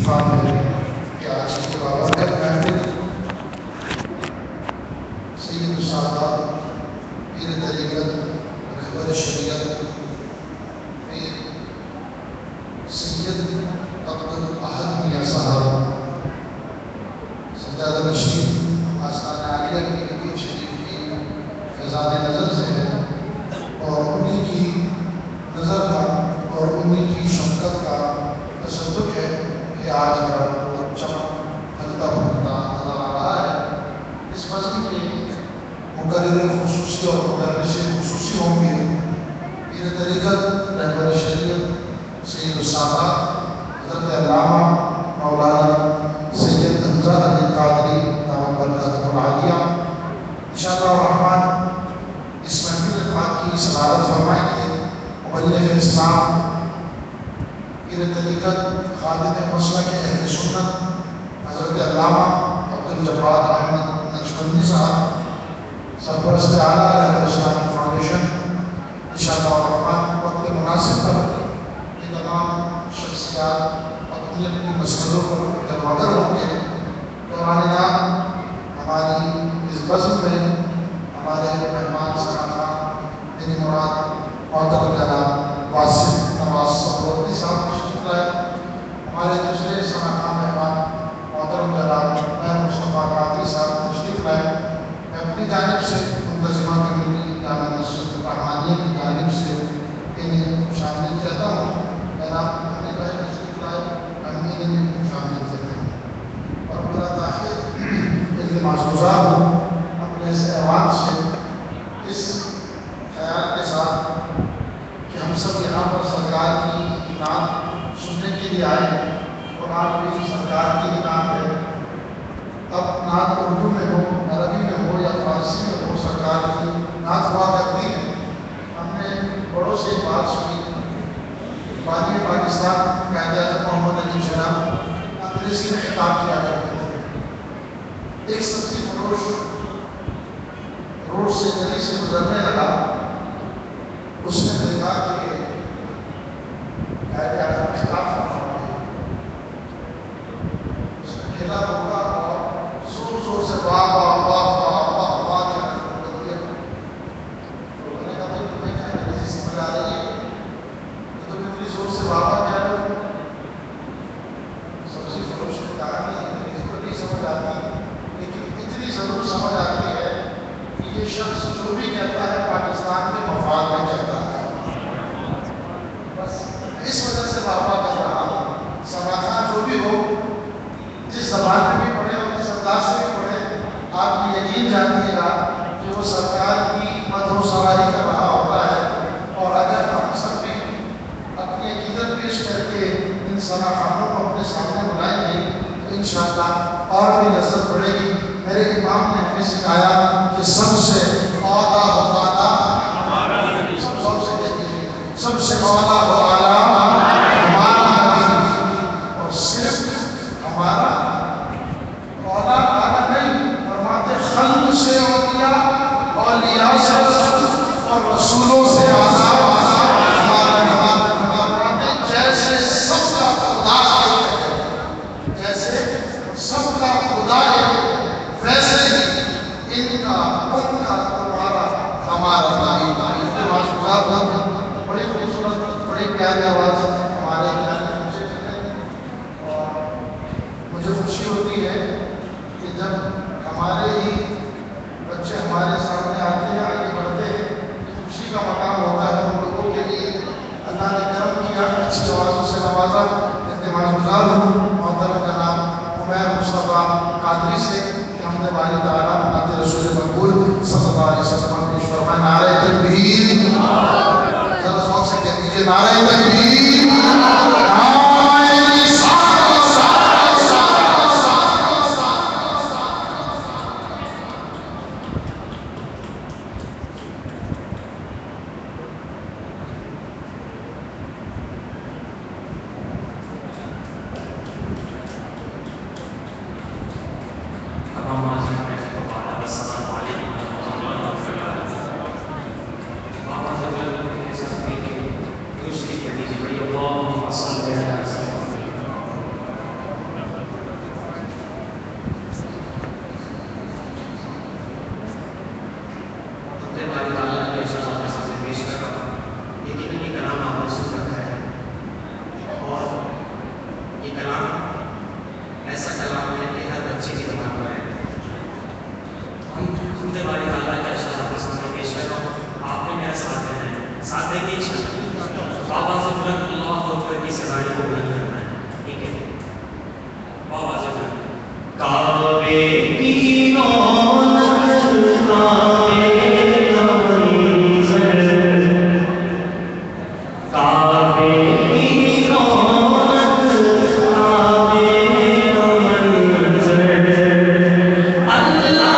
اتفاق ہے کہ آج کی بابرکت محفل سید السادات پیر طریقت رہبر شریعت پیر سید عبدالاحد میاں صاحب سجادہ نشین آستان عالیہ کی نبی شریف کی فیضان نظر سے ہے اور انہی کی نظر کا اور انہی کی شفقت کا تصدق ہے کہ آج کا چمک ہلتا پھلتا نظر آ رہا ہے۔ اس مسجد کے مقرر خصوصی اور مدرس خصوصی ہوں گے پیر طریقت رہبر شریعت سید السادات حضرت علامہ مولانا سید حمزہ علی قادری دامت برکاتہ العالیہ۔ انشاءاللہ الرحمن اس محفل پاک کی صدارت فرمائیں گے مبلغ اسلام پیر طریقت خادم مسلک اہل سنت حضرت علامہ عبدالجبار احمد نقشبندی صاحب سرپرست اعلیٰ رہبر اسلامی فاؤنڈیشن۔ انشاءاللہ الرحمن وقت مناسب پر یہ تمام شخصیات اپنی اپنی مسئلوں پر جلوگر ہوں گے۔ دوران نام ہماری اس بزم میں ہمارے مہمان سرخان دینی مراد محترم جناب واسف نواز صبروردی صاحب تشریف لائے۔ ہمارے دوسرے سرخان مہمان محترم جناب مصطفیٰ قادری صاحب تشریف لائے۔ میں اپنی جانب سے منتظمہ کمیٹی جامع مسجد رحمانیہ کی جانب سے انہیں شامل کہتا ہوں۔ جناب اپنے بھائی تشریف لائے، امین انہیں شامل کہتے ہیں اور بلا تاخیر التماس گزار ہوں اپنے اس ایوان سے اس خیال کے ساتھ کہ ہم سب یہاں پر سرکار کی نعت سننے کے لیے آئے۔ قرآن بھی سرکار کی نعت ہے، اب نعت اردو میں ہو، عربی میں ہو یا فارسی میں ہو، سرکار کی نعت ہوا کرتی ہے۔ ہم نے بڑوں سے بات سنی، بانی پاکستان قائد اعظم محمد علی جناح انگریزی میں خطاب کیا کرتے تھے۔ ایک سبزی فروش روڈ سے گلی سے گزرنے لگا، اس نے دیکھا کہ قائد اعظم خطاب فرما رہے ہیں۔ اس نے کھیلا روکا اور زور زور سے واہ واہ واہ واہ واہ واہ کہنا شروع کر دیا۔ لوگوں نے کہا بھائی تمہیں کیا انگریزی سمجھ آ رہی ہے کہ تم اتنی زور سے واہ واہ کہہ رہے ہو؟ سبزی فروش نے کہا کہ انگریزی تو نہیں سمجھ آتی، لیکن اتنی ضرور سمجھ آتی ہے کہ یہ شخص جو بھی کہتا ہے پاکستان کے مفاد میں کہتا ہے، بس اس وجہ سے واہ واہ کر رہا ہوں۔ سماعتاں جو بھی ہو، جس زبان میں بھی پڑھے اور جس انداز سے بھی پڑھے، آپ یہ یقین جانیے گا کہ وہ سرکار کی مدح و سواری کر رہا ہوتا ہے۔ اور اگر ہم سب بھی اپنی عقیدت پیش کر کے ان سماعتوں کو اپنے سامنے بلائیں گے تو انشاءاللہ اور بھی لذت بڑھے گی۔ میرے امام نے ہمیں سکھایا کہ سب سے اعلیٰ و اعلیٰ ہمارا نبی، سب سے اعلیٰ و اعلیٰ ہمارا نبی، اور صرف ہمارا اعلیٰ اعلیٰ نہیں، فرماتے خلق سے اولیاء، اولیاء سے رسول اور رسولوں سے اعلیٰ ہمارا نبی۔ فرماتے جیسے سب کا خدا ہے، جیسے سب کا خدا ہے، ویسے ہی ان کا تمہارا ہمارا بھائی بڑی خوبصورت بڑی پیاری آواز ہمارے مجھے اور مجھے خوشی ہوتی ہے کہ جب ہمارے ہی بچے ہمارے سامنے آتے ہیں، آگے بڑھتے ہیں، خوشی کا مقام ہوتا ہے ان لوگوں کے لیے۔ اللہ نے کرم کیا، اچھی آوازوں سے نوازا۔ التماس گزار ہوں محترم جناب عمیر مصطفیٰ قادری سے کہ ہم نے باری تعالیٰ بناتے رسول مقبول صلی اللہ علیہ وسلم پیش فرمائے۔ نعرہ تکبیر، ذرا ذوق سے کہہ دیجیے نعرہ تکبیر، نعرہ کلام ایسا کلام ہے کہ ہر بچے کی زبان پر ہے. ہم باری تعالیٰ کا اشارہ پسند پیش کر رہا ہوں. آپ نے میرا ساتھ دینا ہے. ساتھ دیں گے بابا سے بلند اللہ اکبر کی سزائیں کو بلند کرنا ہے. ٹھیک ہے بابا سے بلند کعبے کی رونق کعبے کا منظر کعبے کی رونق کعبے کا منظر اللہ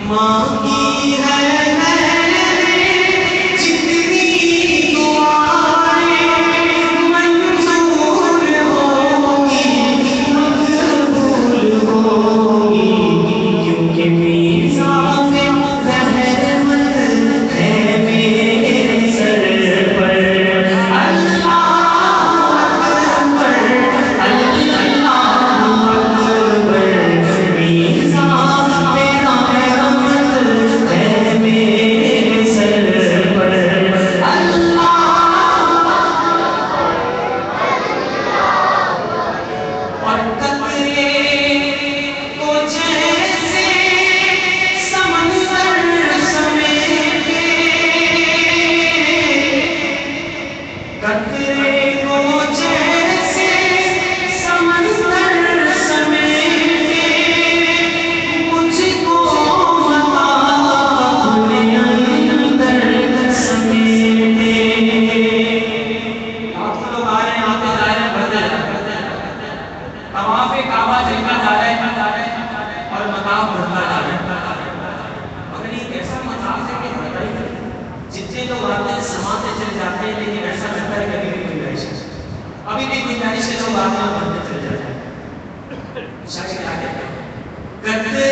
مانگی ہے جتنی باتیں سماتے چلے جاتے ہیں، لیکن ایسا لگتا ہے کبھی بھی گنجائش ہے، ابھی بھی گنجائش ہے، لوگ آتے ہیں بنتے چلے جاتے ہیں۔ شاید کیا کہتے ہیں، قطرے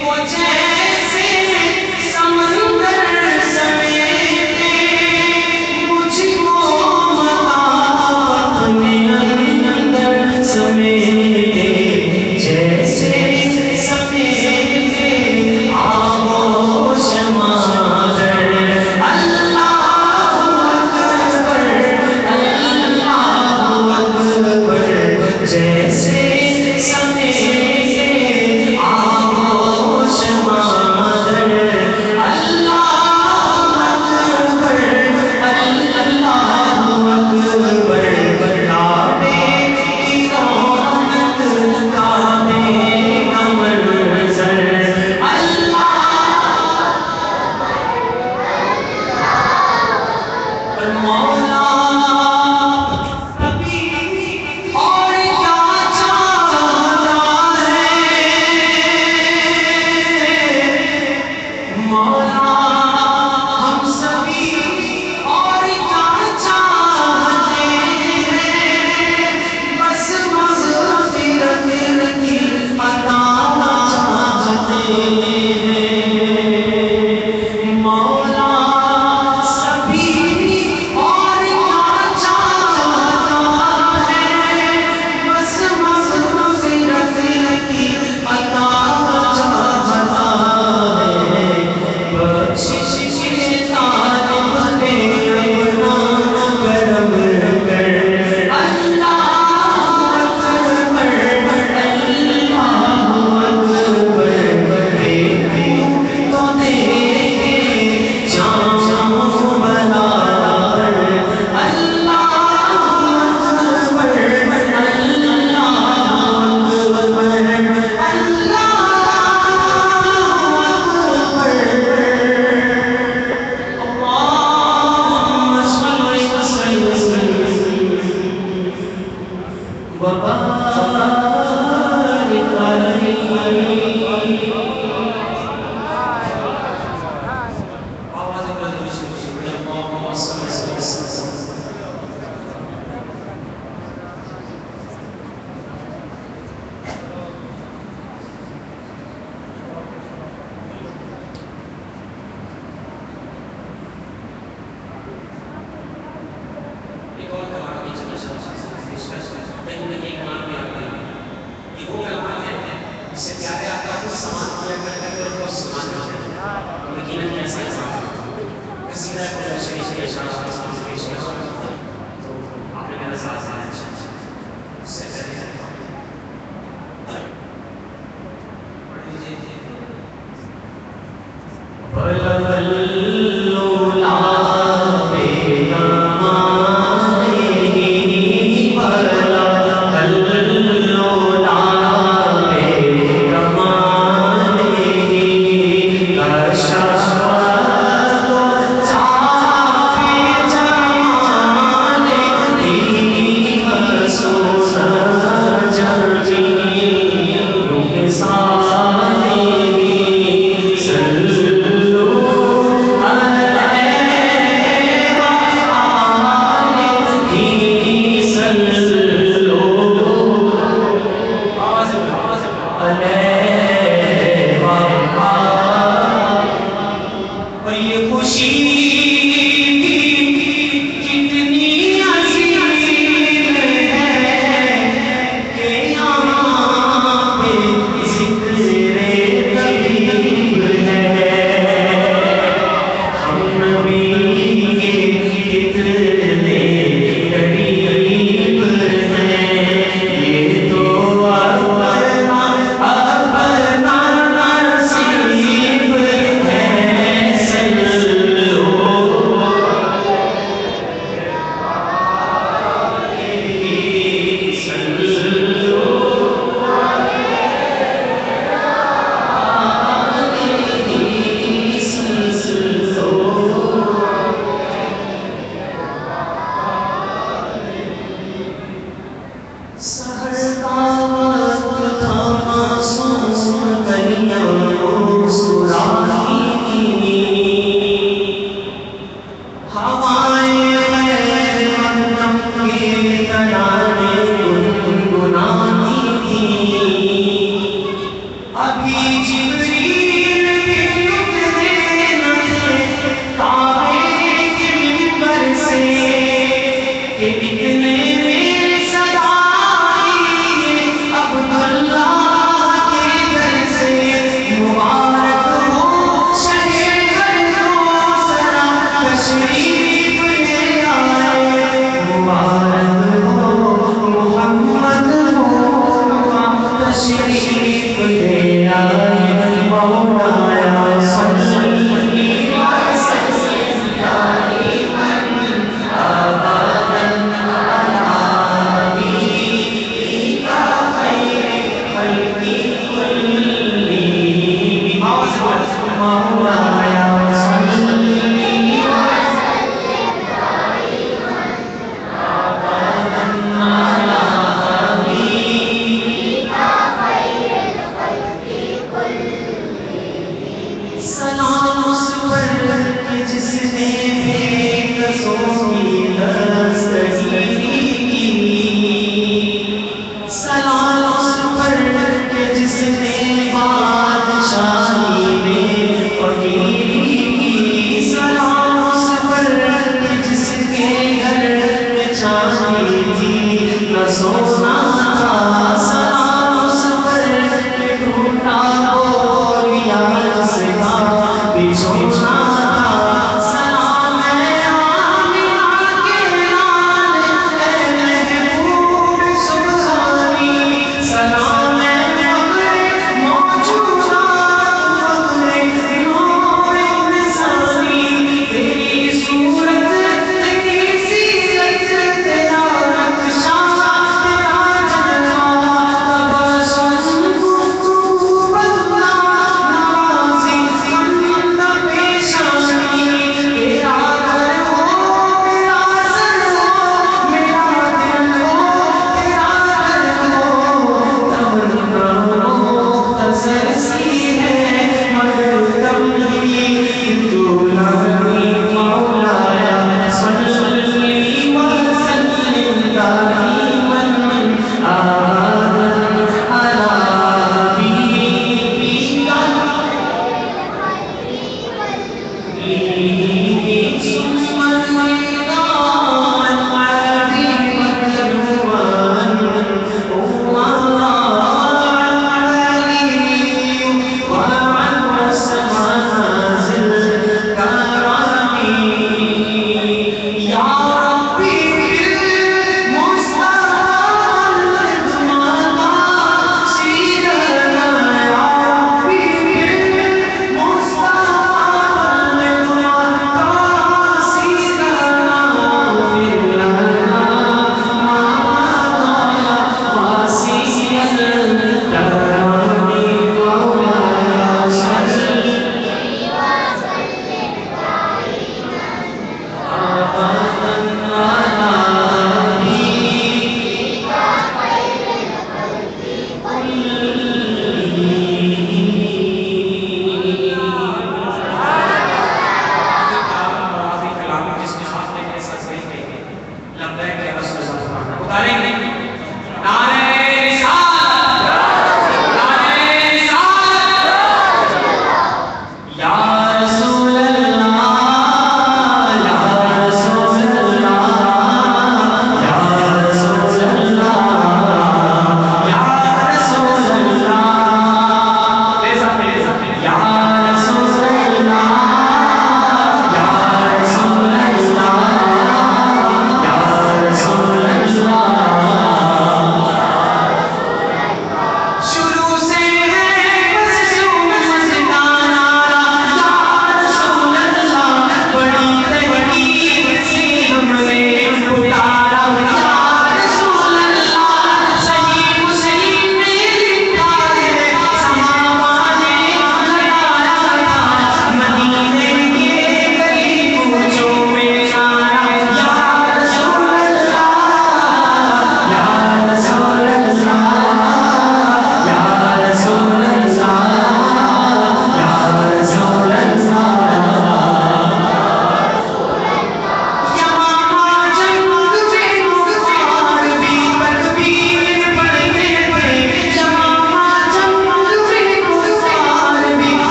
کو جیسے سمندر سمیٹے مجھ کو مطابق اپنے اندر سمیٹے، جیسے سمیٹے آغوش مادر۔ اللہ اکبر، اللہ اکبر، جیسے سمیٹے آغوش مادر۔ اللہ اکبر، اللہ اکبر، کعبے کی رونق، کعبے کا منظر۔ اللہ مولا کبھی اور کیا چاہتا ہے، مولا ہم سبھی اور کیا چاہتے ہیں، بس مغفرت کی عطا چاہتے ہیں، مولا سبھی اور کیا چاہتا ہے، بس مغفرت کی عطا چاہتا ہے، بخشش کے طالب نے اپنا کرم کر۔ اللہ اکبر، اللہ اکبر، دیکھیں تو دیکھیں جام بلال۔ اللہ اکبر، اللہ اکبر، اللہ اللهم صل وسلم وبارك عليه۔ آواز بلند سے اللهم صل وسلم۔ ایک اور کلام کی ایک کلام بھی آتا ہے، یہ وہ کلام ہے جس سے پیارے آقا کو سمان کیا کرتے ہیں اور وہ سمان کرتے ہیں، یقیناً ایسا انسان قصیدہ قرآن شریف کے اشارات سے پیش کیا تو آپ نے میرا ساتھ آیا اس سے پہلے پڑھ لیجیے۔ ہوائیں غیر مقدم کے ترانے گنگناتی تھی، ابھی جبریل بھی اترے نہ تھے کعبے کے منبر سے کہ اتنے میں صدا آئی عبداللہ کے گھر سے، مبارک ہو شہر گردو سرا تشریف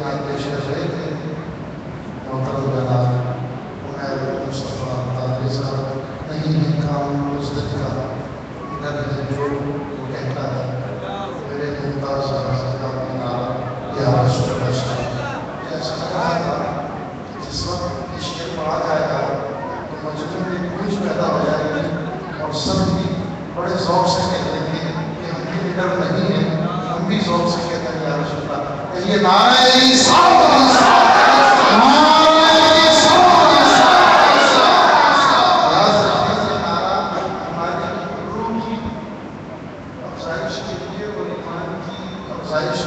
کلمات پیش کر رہے تھے محترم جناب عمیر مصطفیٰ قادری صاحب، نہیں ہے کام اس دن کا ادھر ہے جو وہ کہتا ہے میرے ممتاز حضرت کا مینارہ یا رسول اللہ صلی اللہ علیہ وسلم۔ ایسا لگ رہا تھا جس وقت یہ شعر پڑھا جائے گا تو مجموعے میں گونج پیدا ہو جائے گی اور سب بھی بڑے ذوق سے کہتے ہیں کہ ہم بھی لیڈر نہیں ہیں، ہم بھی ذوق سے کہتے ہیں یا رسول اللہ۔ یہ نعرہ رسالت، افزائش کے لیے اور ایمان کی افزائش